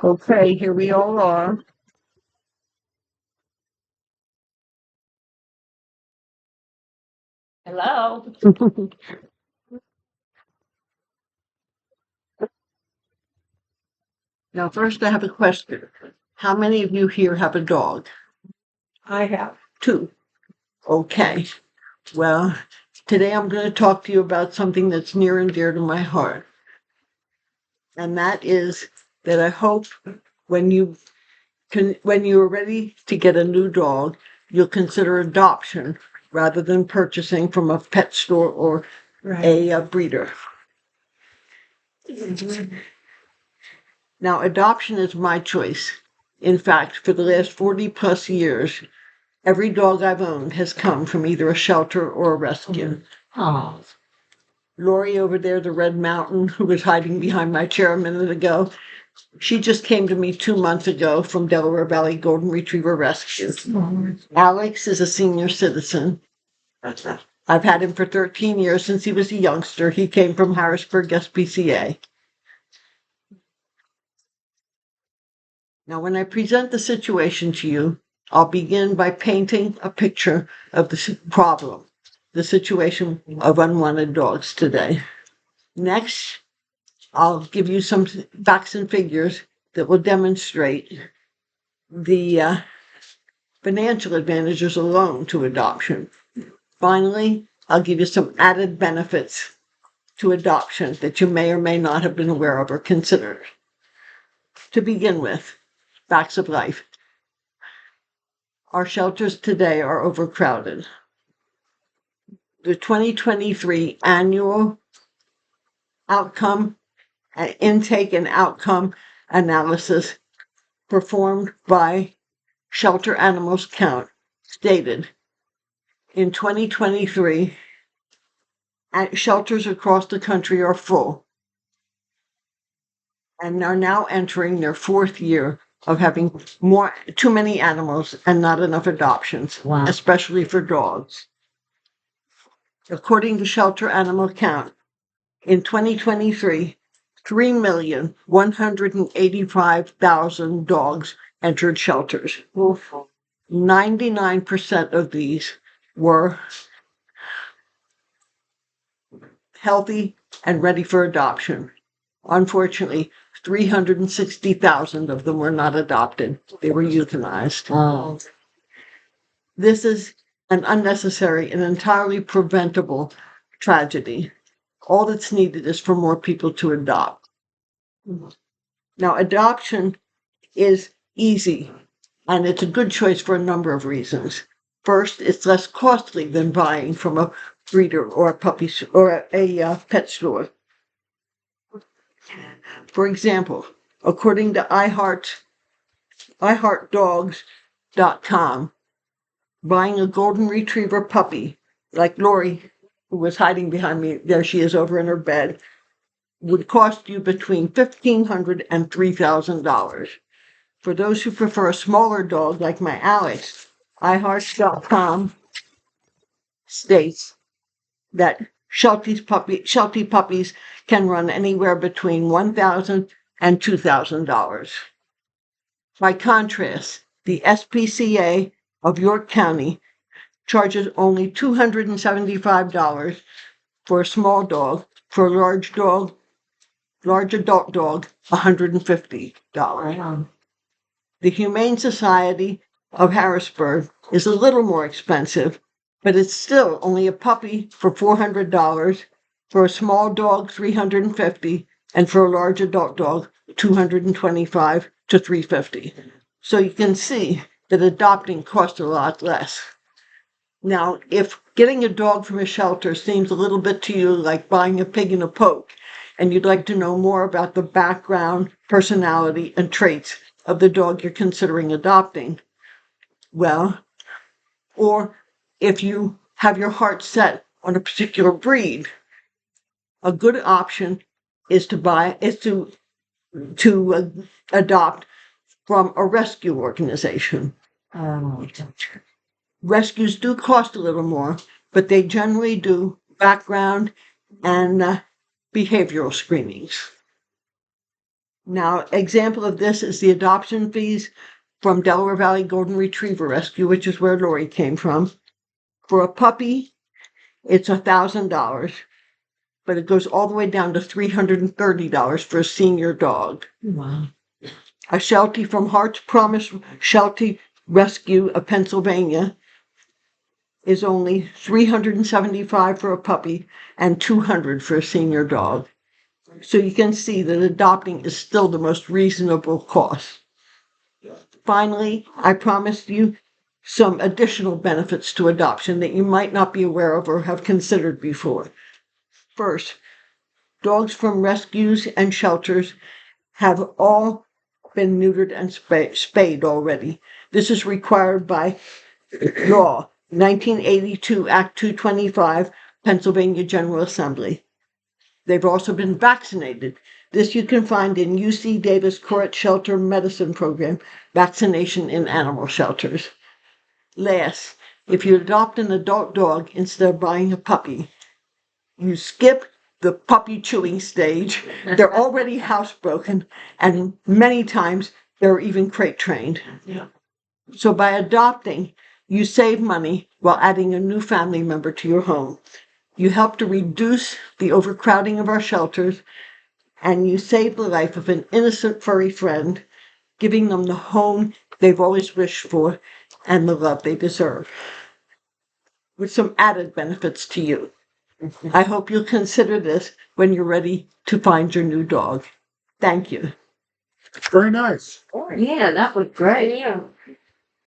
Okay, here we all are. Hello. Now, first, I have a question. How many of you here have a dog? I have. Two. Okay. Well, today I'm going to talk to you about something that's near and dear to my heart. And that is that I hope when when you're ready to get a new dog, you'll consider adoption rather than purchasing from a pet store or a breeder. Now, adoption is my choice. In fact, for the last 40 plus years, every dog I've owned has come from either a shelter or a rescue. Oh. Lori over there, the Red Mountain, who was hiding behind my chair a minute ago, she just came to me 2 months ago from Delaware Valley Golden Retriever Rescue. Alex is a senior citizen. I've had him for 13 years since he was a youngster. He came from Harrisburg SPCA. Now, when I present the situation to you, I'll begin by painting a picture of the problem, the situation of unwanted dogs today. Next, I'll give you some facts and figures that will demonstrate the financial advantages alone to adoption. Finally, I'll give you some added benefits to adoption that you may or may not have been aware of or considered. To begin with, facts of life. Our shelters today are overcrowded. The 2023 annual intake and outcome analysis performed by Shelter Animals Count stated in 2023, shelters across the country are full and are now entering their fourth year of having too many animals and not enough adoptions, especially for dogs. According to Shelter Animal Count, in 2023, 3,185,000 dogs entered shelters. 99% of these were healthy and ready for adoption. Unfortunately, 360,000 of them were not adopted. They were euthanized. Oh. This is an unnecessary and entirely preventable tragedy. All that's needed is for more people to adopt. Now, adoption is easy, and it's a good choice for a number of reasons. First, it's less costly than buying from a breeder or a puppy or a pet store. For example, according to iHeartDogs.com, buying a golden retriever puppy like Lori, who was hiding behind me, there she is over in her bed, would cost you between $1,500 and $3,000. For those who prefer a smaller dog like my Alex, iHeart.com states that Sheltie puppies can run anywhere between $1,000 and $2,000. By contrast, the SPCA of York County charges only $275 for a small dog. For a large adult dog, $150. The Humane Society of Harrisburg is a little more expensive, but it's still only a puppy for $400, for a small dog $350, and for a large adult dog $225 to $350. So you can see that adopting costs a lot less. Now, if getting a dog from a shelter seems a little bit to you like buying a pig in a poke, and you'd like to know more about the background, personality, and traits of the dog you're considering adopting, well, or if you have your heart set on a particular breed, a good option is to adopt from a rescue organization. Rescues do cost a little more, but they generally do background and behavioral screenings. Now, example of this is the adoption fees from Delaware Valley Golden Retriever Rescue, which is where Lori came from. For a puppy, it's $1,000, but it goes all the way down to $330 for a senior dog. Wow. A Sheltie from Heart's Promise Sheltie Rescue of Pennsylvania is only $375 for a puppy and $200 for a senior dog. So you can see that adopting is still the most reasonable cost. Finally, I promised you some additional benefits to adoption that you might not be aware of or have considered before. First, dogs from rescues and shelters have all been neutered and spayed already. This is required by law, 1982 Act 225, Pennsylvania General Assembly. They've also been vaccinated. This you can find in UC Davis Court Shelter Medicine Program, Vaccination in Animal Shelters. Last, if you adopt an adult dog instead of buying a puppy, you skip the puppy chewing stage. They're already housebroken, and many times they're even crate trained. Yeah. So by adopting, you save money while adding a new family member to your home. You help to reduce the overcrowding of our shelters, and you save the life of an innocent furry friend, giving them the home they've always wished for and the love they deserve, with some added benefits to you. I hope you'll consider this when you're ready to find your new dog. Thank you. Very nice. Yeah, that was great. Yeah.